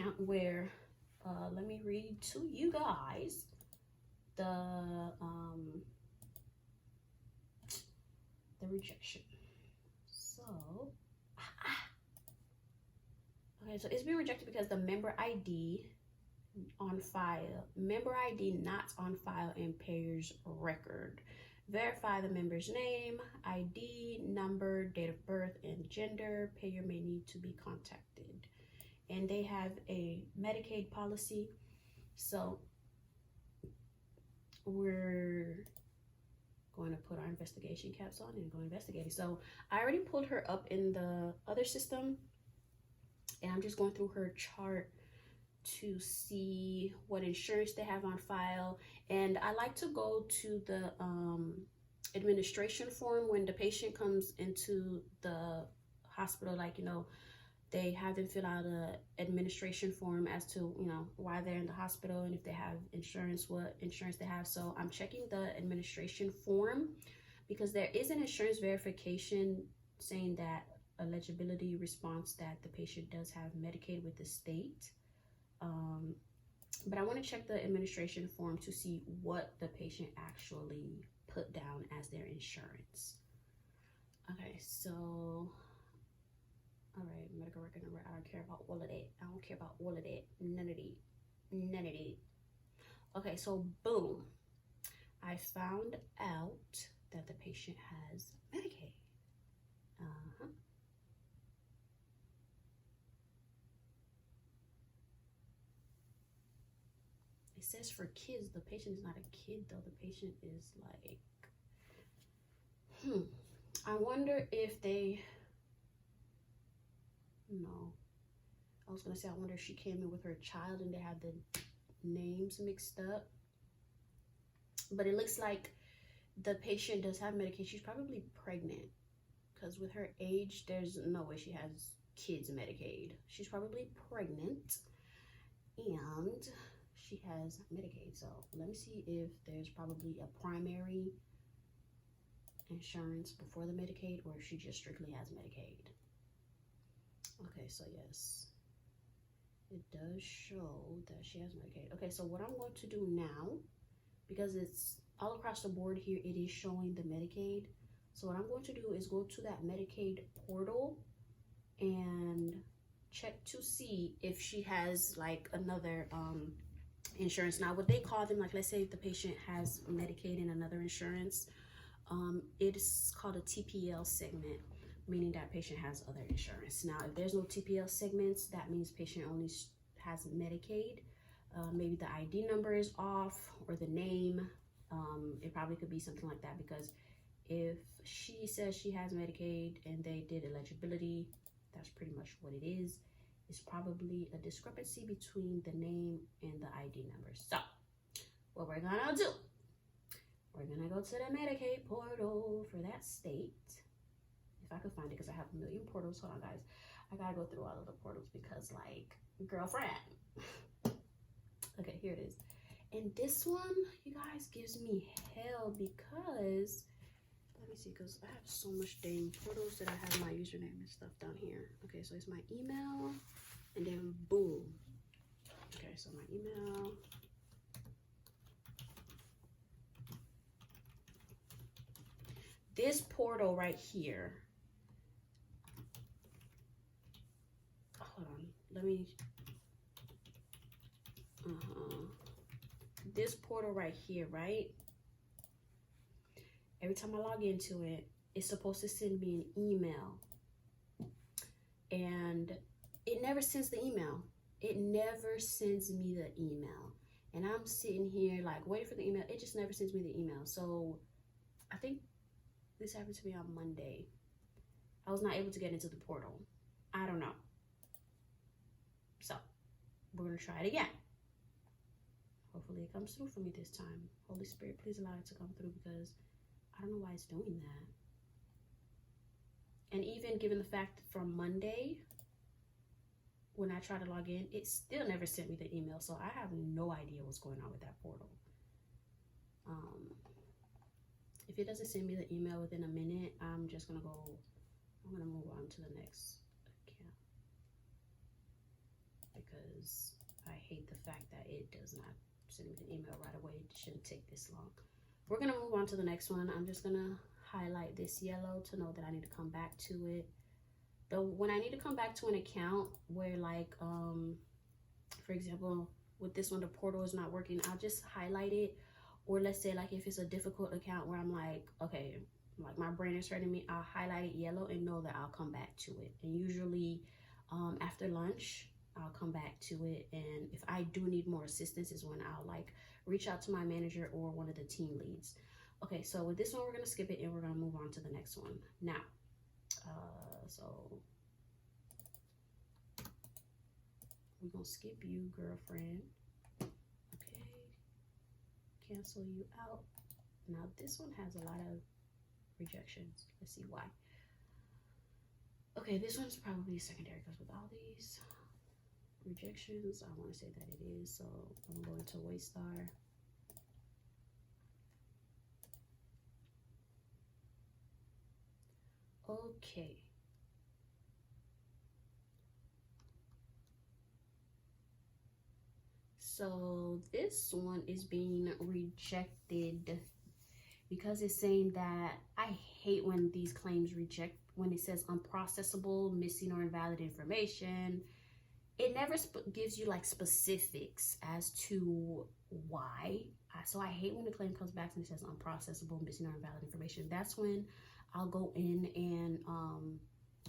account where, let me read to you guys the rejection. So, okay, so it's been rejected because the member ID not on file and payer's record. Verify the member's name, ID, number, date of birth, and gender. Payer may need to be contacted. And they have a Medicaid policy, so we're going to put our investigation caps on and go investigate it. So I already pulled her up in the other system, and I'm just going through her chart to see what insurance they have on file. And I like to go to the administration form when the patient comes into the hospital, like, you know, they have them fill out a administration form as to, you know, why they're in the hospital and if they have insurance, what insurance they have. So I'm checking the administration form because there is an insurance verification saying that eligibility response that the patient does have Medicaid with the state. But I want to check the administration form to see what the patient actually put down as their insurance. Okay, so, all right, medical record number. I don't care about all of that. I don't care about all of that. None of it. None of it. Okay, so boom. I found out that the patient has Medicaid. It says for kids. The patient is not a kid though. The patient is like, I wonder if they, no. I was gonna say, I wonder if she came in with her child and they had the names mixed up. But it looks like the patient does have Medicaid. She's probably pregnant because with her age, there's no way she has kids Medicaid. She's probably pregnant and she has Medicaid. So let me see if there's probably a primary insurance before the Medicaid or if she just strictly has Medicaid. Okay, so yes, it does show that she has Medicaid. Okay, so what I'm going to do now, because it's all across the board here, it is showing the Medicaid. So what I'm going to do is go to that Medicaid portal and check to see if she has like another insurance. Now what they call them, like let's say if the patient has Medicaid and another insurance, it is called a TPL segment, meaning that patient has other insurance. Now if there's no TPL segments, that means patient only has Medicaid. Maybe the ID number is off or the name. It probably could be something like that, because if she says she has Medicaid and they did eligibility, that's pretty much what it is. It's probably a discrepancy between the name and the ID number. So what we're gonna do, we're gonna go to the Medicaid portal for that state. If I could find it, because I have a million portals. Hold on guys, I gotta go through all of the portals because like, girlfriend. Okay, here it is. And this one, you guys, gives me hell because, let me see, because I have so much dang portals that I have my username and stuff down here. Okay, so it's my email, and then boom. Okay, so my email. This portal right here. Hold on, let me. This portal right here, right? Every time I log into it, it's supposed to send me an email. And it never sends the email. It never sends me the email. And I'm sitting here like waiting for the email. It just never sends me the email. So I think this happened to me on Monday. I was not able to get into the portal. I don't know. So we're gonna try it again. Hopefully it comes through for me this time. Holy Spirit, please allow it to come through, because I don't know why it's doing that. And even given the fact from Monday, when I tried to log in, it still never sent me the email. So I have no idea what's going on with that portal. If it doesn't send me the email within a minute, I'm gonna move on to the next account. because I hate the fact that it does not send me the email right away. It shouldn't take this long. We're gonna move on to the next one. I'm just gonna highlight this yellow to know that I need to come back to it. Though when I need to come back to an account where, like, for example, with this one, the portal is not working, I'll just highlight it. Or let's say, like, if it's a difficult account where I'm like, okay, like my brain is hurting me, I'll highlight it yellow and know that I'll come back to it. And usually after lunch, I'll come back to it. And if I do need more assistance is when I'll like reach out to my manager or one of the team leads. Okay, so with this one, we're gonna skip it and we're gonna move on to the next one. Now, so we're gonna skip you, girlfriend. Okay, cancel you out. Now this one has a lot of rejections. Let's see why. Okay, this one's probably secondary because with all these rejections, I want to say that it is. So I'm going to Waystar. Okay. So this one is being rejected because it's saying that, I hate when these claims reject, when it says unprocessable, missing or invalid information. It never gives you like specifics as to why. So I hate when the claim comes back and it says unprocessable, missing or invalid information. That's when I'll go in and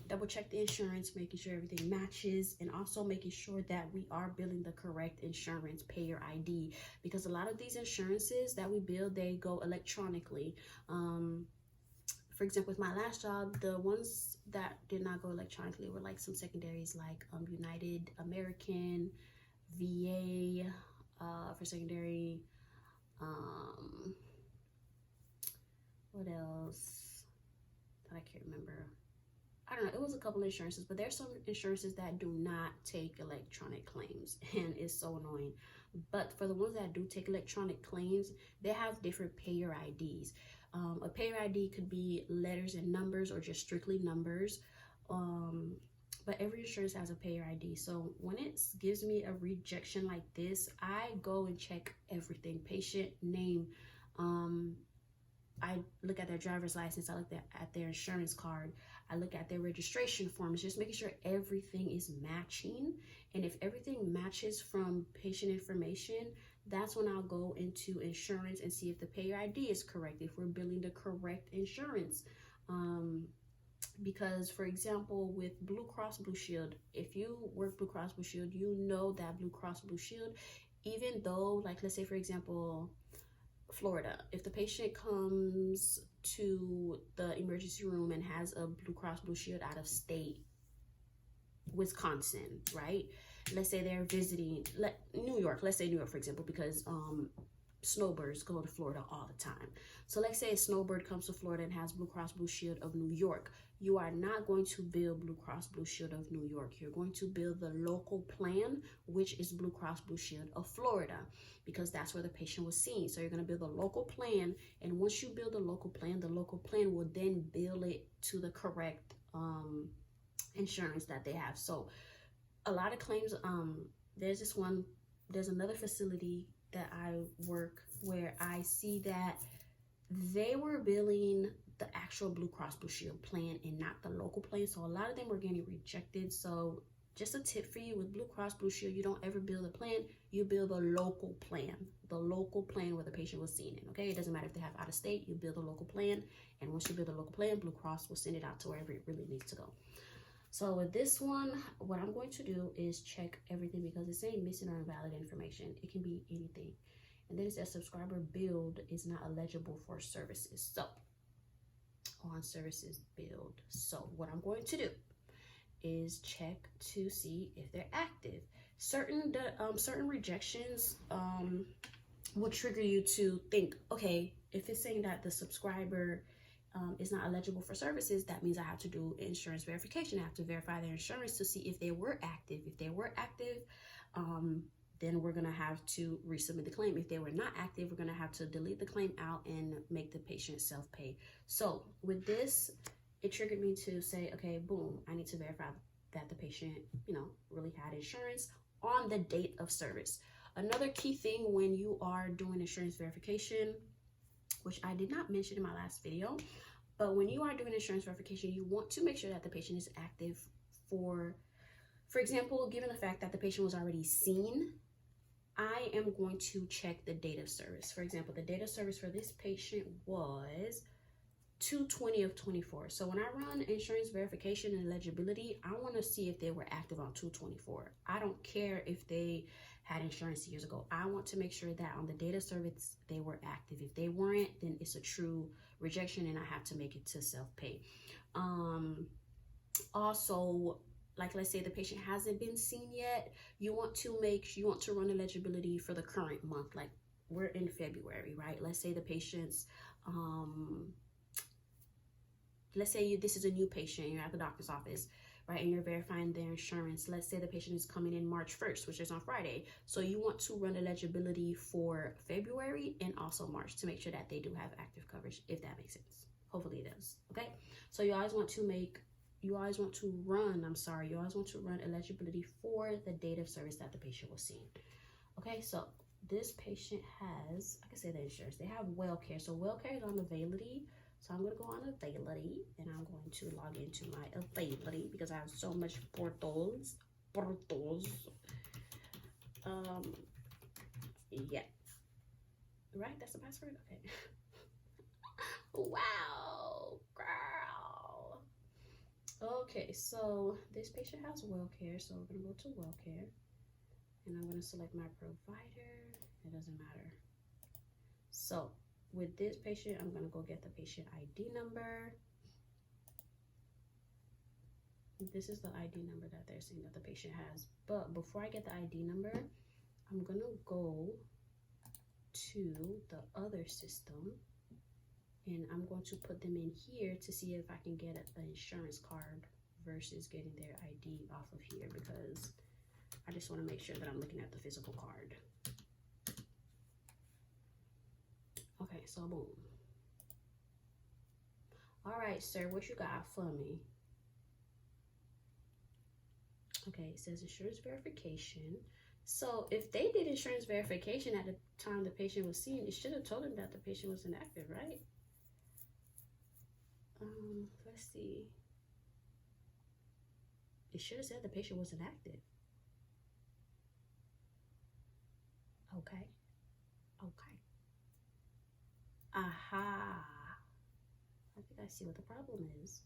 double check the insurance, making sure everything matches, and also making sure that we are billing the correct insurance payer ID, because a lot of these insurances that we bill, they go electronically. For example, with my last job, the ones that did not go electronically were like some secondaries like United, American, VA for secondary. What else? I can't remember. I don't know, it was a couple of insurances, but there's some insurances that do not take electronic claims, and it's so annoying. But for the ones that do take electronic claims, they have different payer IDs. A payer ID could be letters and numbers or just strictly numbers. But every insurance has a payer ID. So when it gives me a rejection like this, I go and check everything. Patient name, I look at their driver's license, I look at their insurance card, I look at their registration forms, just making sure everything is matching. And if everything matches from patient information, that's when I'll go into insurance and see if the payer ID is correct, if we're billing the correct insurance. Because for example, with Blue Cross Blue Shield, if you work Blue Cross Blue Shield, you know that Blue Cross Blue Shield, even though, like, let's say for example, Florida, if the patient comes to the emergency room and has a Blue Cross Blue Shield out of state, Wisconsin, right? Let's say they're visiting New York, let's say New York, for example, because snowbirds go to Florida all the time. So let's say a snowbird comes to Florida and has Blue Cross Blue Shield of New York. You are not going to bill Blue Cross Blue Shield of New York. You're going to bill the local plan, which is Blue Cross Blue Shield of Florida, because that's where the patient was seen. So you're going to bill the local plan, and once you bill the local plan will then bill it to the correct insurance that they have. So a lot of claims, there's another facility that I work where I see that they were billing the actual Blue Cross Blue Shield plan and not the local plan. So a lot of them were getting rejected. So just a tip for you, with Blue Cross Blue Shield, you don't ever bill the plan, you bill the local plan where the patient was seen in, okay? It doesn't matter if they have out of state, you bill the local plan, and once you bill the local plan, Blue Cross will send it out to wherever it really needs to go. So with this one, what I'm going to do is check everything, because it's saying missing or invalid information. It can be anything. And then it says subscriber billed is not eligible for services. So on services billed. So what I'm going to do is check to see if they're active. Certain rejections will trigger you to think, okay, if it's saying that the subscriber is not eligible for services, that means I have to do insurance verification. I have to verify their insurance to see if they were active. If they were active, then we're gonna have to resubmit the claim. If they were not active, we're gonna have to delete the claim out and make the patient self-pay. So with this, it triggered me to say, okay, boom, I need to verify that the patient, really had insurance, on the date of service. Another key thing when you are doing insurance verification, which I did not mention in my last video, but when you are doing insurance verification, you want to make sure that the patient is active for example, given the fact that the patient was already seen, I am going to check the date of service. For example, the date of service for this patient was 2/20 of 24. So when I run insurance verification and eligibility, I want to see if they were active on 2/24. I don't care if they had insurance years ago. I want to make sure that on the date of service, they were active. If they weren't, then it's a true rejection and I have to make it to self-pay. Also, like let's say the patient hasn't been seen yet, you want to run eligibility for the current month. Like we're in February, right? Let's say the patient's let's say this is a new patient, you're at the doctor's office, right? And you're verifying their insurance. Let's say the patient is coming in March 1st, which is on Friday. So you want to run eligibility for February and also March to make sure that they do have active coverage, if that makes sense. Hopefully it does, okay? So you always want to run eligibility for the date of service that the patient was seen. Okay, so this patient has, I can say the insurance, they have well care. So well care is on availability. So I'm going to go on availability and I'm going to log into my availability because I have so much portals. Yeah. Right? That's the password? Okay. Wow, girl. Okay, so this patient has well care. So we're going to go to well care and I'm going to select my provider. It doesn't matter. So with this patient, I'm going to go get the patient ID number. This is the ID number that they're saying that the patient has. But before I get the ID number, I'm going to go to the other system and I'm going to put them in here to see if I can get an insurance card versus getting their ID off of here, because I just want to make sure that I'm looking at the physical card. Okay, so boom. All right, sir, what you got for me? Okay, it says insurance verification. So if they did insurance verification at the time the patient was seen, it should have told them that the patient was inactive, right? Let's see. It should have said the patient was inactive. Okay. Okay. Aha. I think I see what the problem is.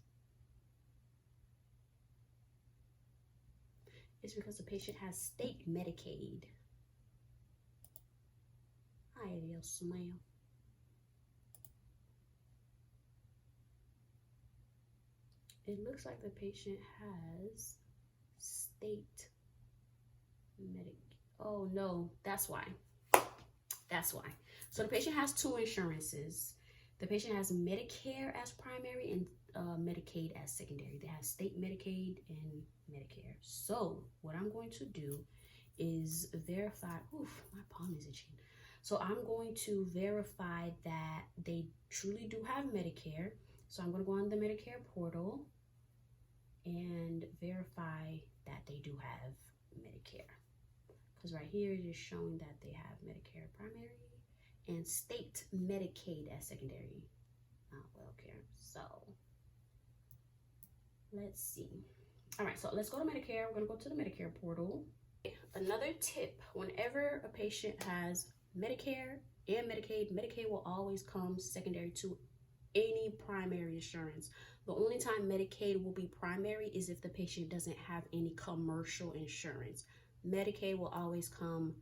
It's because the patient has state Medicaid. Hi, Dios smile. It looks like the patient has state Medicaid. Oh no, that's why. That's why. So the patient has two insurances. The patient has Medicare as primary and Medicaid as secondary. They have state Medicaid and Medicare. So what I'm going to do is verify. Oof, my palm is itching. So I'm going to verify that they truly do have Medicare. So I'm going to go on the Medicare portal and verify that they do have Medicare. Because right here it is showing that they have Medicare primary and state Medicaid as secondary, not WellCare. So let's see. All right, so let's go to Medicare. We're going to go to the Medicare portal. Another tip, whenever a patient has Medicare and Medicaid, Medicaid will always come secondary to any primary insurance. The only time Medicaid will be primary is if the patient doesn't have any commercial insurance. Medicaid will always come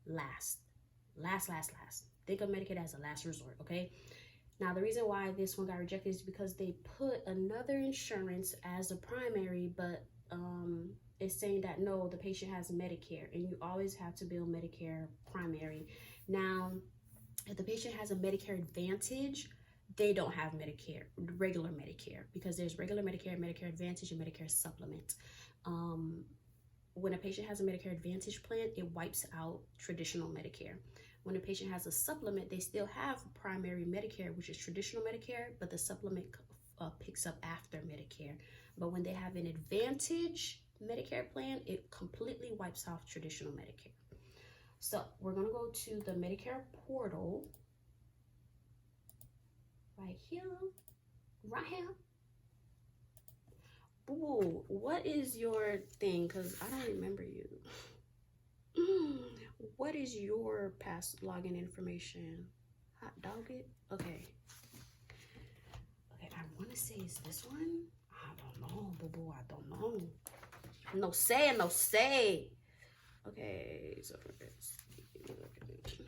last. Think of Medicaid as a last resort, okay? Now, the reason why this one got rejected is because they put another insurance as a primary, but it's saying that no, the patient has Medicare, and you always have to bill Medicare primary. Now, if the patient has a Medicare Advantage, they don't have Medicare, regular Medicare, because there's regular Medicare, Medicare Advantage, and Medicare Supplement. When a patient has a Medicare Advantage plan, it wipes out traditional Medicare. When a patient has a supplement, they still have primary Medicare, which is traditional Medicare, but the supplement picks up after Medicare. But when they have an Advantage Medicare plan, it completely wipes off traditional Medicare. So we're gonna go to the Medicare portal right here, right here. Ooh, what is your thing? Because I don't remember you. What is your past login information? Hot dog it? Okay. Okay, I want to say it's this one. I don't know, boo boo. I don't know. No say, no say. Okay, so let's see.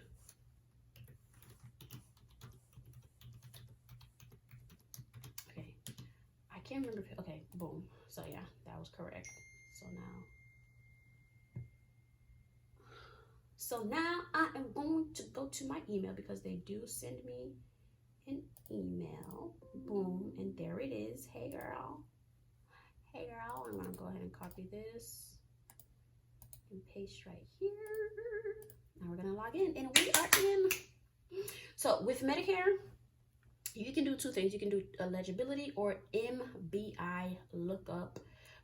Okay, I can't remember. Okay, boom. So yeah, that was correct. So now I am going to go to my email because they do send me an email. Boom, and there it is. Hey girl. Hey girl, I'm gonna go ahead and copy this and paste right here. Now we're gonna log in and we are in. So with Medicare, you can do two things. You can do eligibility or MBI lookup,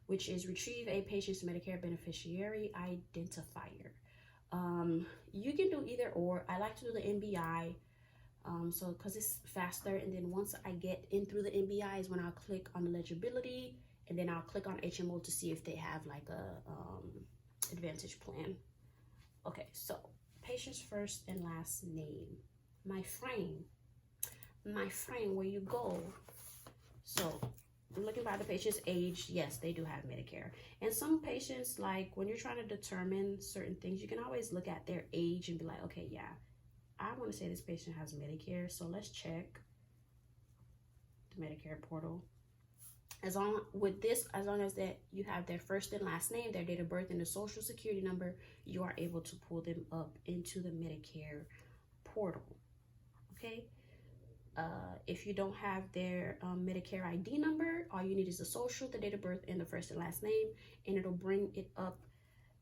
which is retrieve a patient's Medicare beneficiary identifier. You can do either or. I like to do the MBI, so because it's faster. And then once I get in through the MBI is when I'll click on eligibility, and then I'll click on HMO to see if they have like a Advantage plan. Okay, so patient's first and last name. My friend, where you go? So I'm looking by the patient's age. Yes, they do have Medicare. And some patients, like when you're trying to determine certain things, you can always look at their age and be like, okay, yeah, I want to say this patient has Medicare. So let's check the Medicare portal. As long as that you have their first and last name, their date of birth, and the social security number, you are able to pull them up into the Medicare portal. Okay. If you don't have their Medicare ID number, all you need is the social, the date of birth, and the first and last name, and it'll bring it up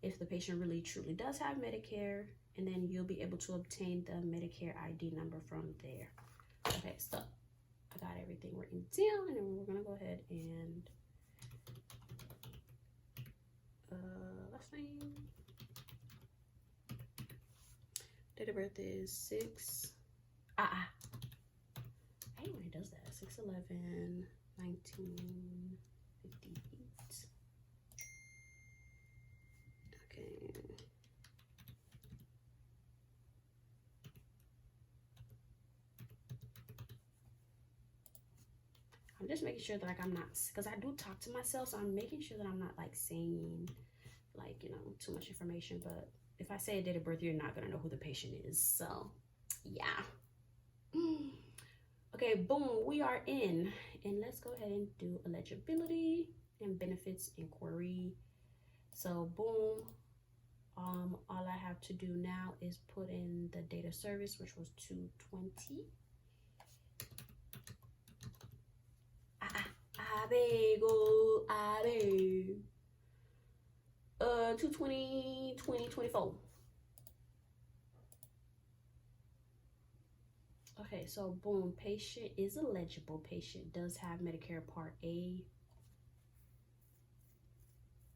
if the patient really truly does have Medicare, and then you'll be able to obtain the Medicare ID number from there. Okay, so I got everything written down, and then we're gonna go ahead and last name, date of birth is 6. I hate when it does that. 6/11/1958. Okay. I'm just making sure that like I'm not, because I do talk to myself, so I'm making sure that I'm not like saying like, you know, too much information. But if I say a date of birth, you're not gonna know who the patient is. So yeah. Okay, boom, we are in. And let's go ahead and do eligibility and benefits inquiry. So boom, all I have to do now is put in the date of service, which was 2/20. Abego, 2/20/2024. Okay, so boom, patient is eligible. Patient does have Medicare Part A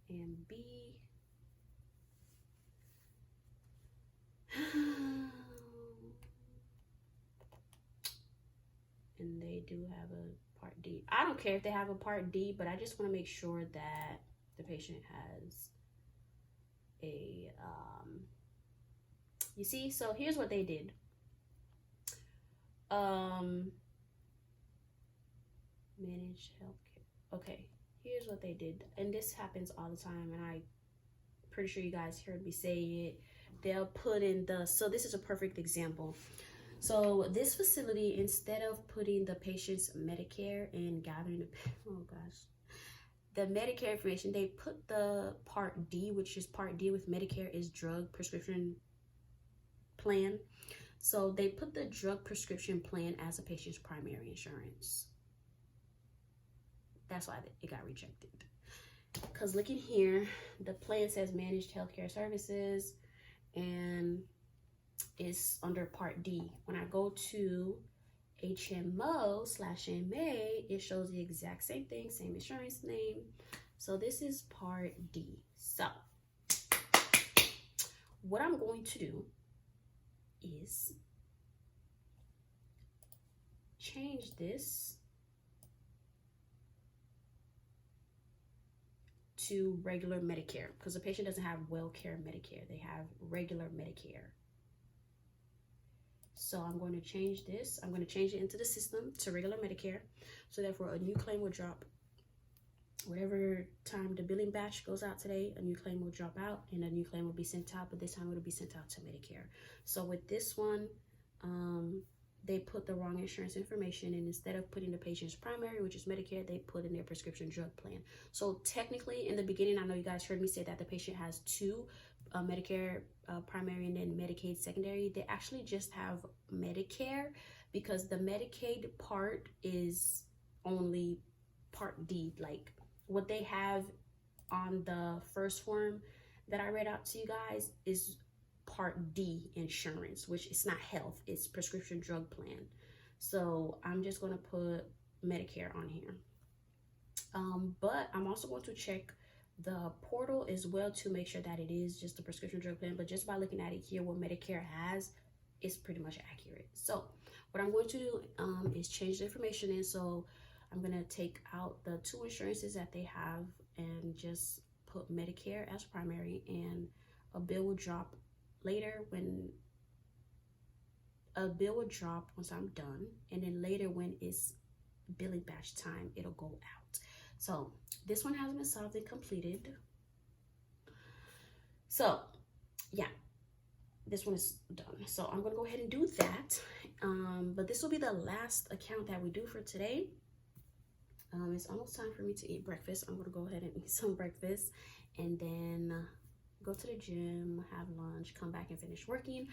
and B. And they do have a Part D. I don't care if they have a Part D, but I just want to make sure that the patient has a, you see, so here's what they did. Managed healthcare. Okay, here's what they did, and this happens all the time, and I'm pretty sure you guys heard me say it. They'll put in so this is a perfect example. So this facility, instead of putting the patient's Medicare and gathering the Medicare information, they put the Part D, which is Part D with Medicare is drug prescription plan. So they put the drug prescription plan as a patient's primary insurance. That's why it got rejected. Because looking here, the plan says managed healthcare services and it's under Part D. When I go to HMO/MA, it shows the exact same thing, same insurance name. So this is part D. So what I'm going to do is change this to regular Medicare, because the patient doesn't have WellCare Medicare, they have regular Medicare. So I'm going to change this. I'm going to change it into the system to regular Medicare. So therefore a new claim will drop whatever time the billing batch goes out today. A new claim will drop out and a new claim will be sent out, but this time it'll be sent out to Medicare. So with this one, they put the wrong insurance information, and instead of putting the patient's primary, which is Medicare, they put in their prescription drug plan. So technically in the beginning, I know you guys heard me say that the patient has two Medicare primary and then Medicaid secondary. They actually just have Medicare, because the Medicaid part is only part D. Like what they have on the first form that I read out to you guys is part D insurance, which is not health, it's prescription drug plan. So I'm just going to put Medicare on here. But I'm also going to check the portal as well to make sure that it is just the prescription drug plan. But just by looking at it here, what Medicare has is pretty much accurate. So what I'm going to do is change the information in. So I'm going to take out the two insurances that they have and just put Medicare as primary, and a bill will drop later when once I'm done, and then later when it's billing batch time, it'll go out. So this one has been solved and completed. So yeah, this one is done. So I'm gonna go ahead and do that. But this will be the last account that we do for today. It's almost time for me to eat breakfast. I'm gonna go ahead and eat some breakfast and then go to the gym, have lunch, come back and finish working.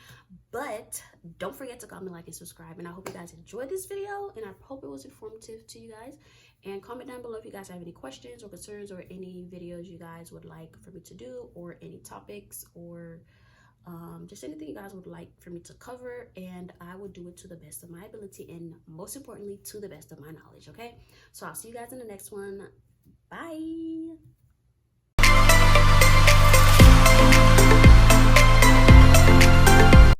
But don't forget to comment, like, and subscribe. And I hope you guys enjoyed this video, and I hope it was informative to you guys. And comment down below if you guys have any questions or concerns or any videos you guys would like for me to do, or any topics, or just anything you guys would like for me to cover, and I will do it to the best of my ability, and most importantly, to the best of my knowledge. Okay, so I'll see you guys in the next one. Bye.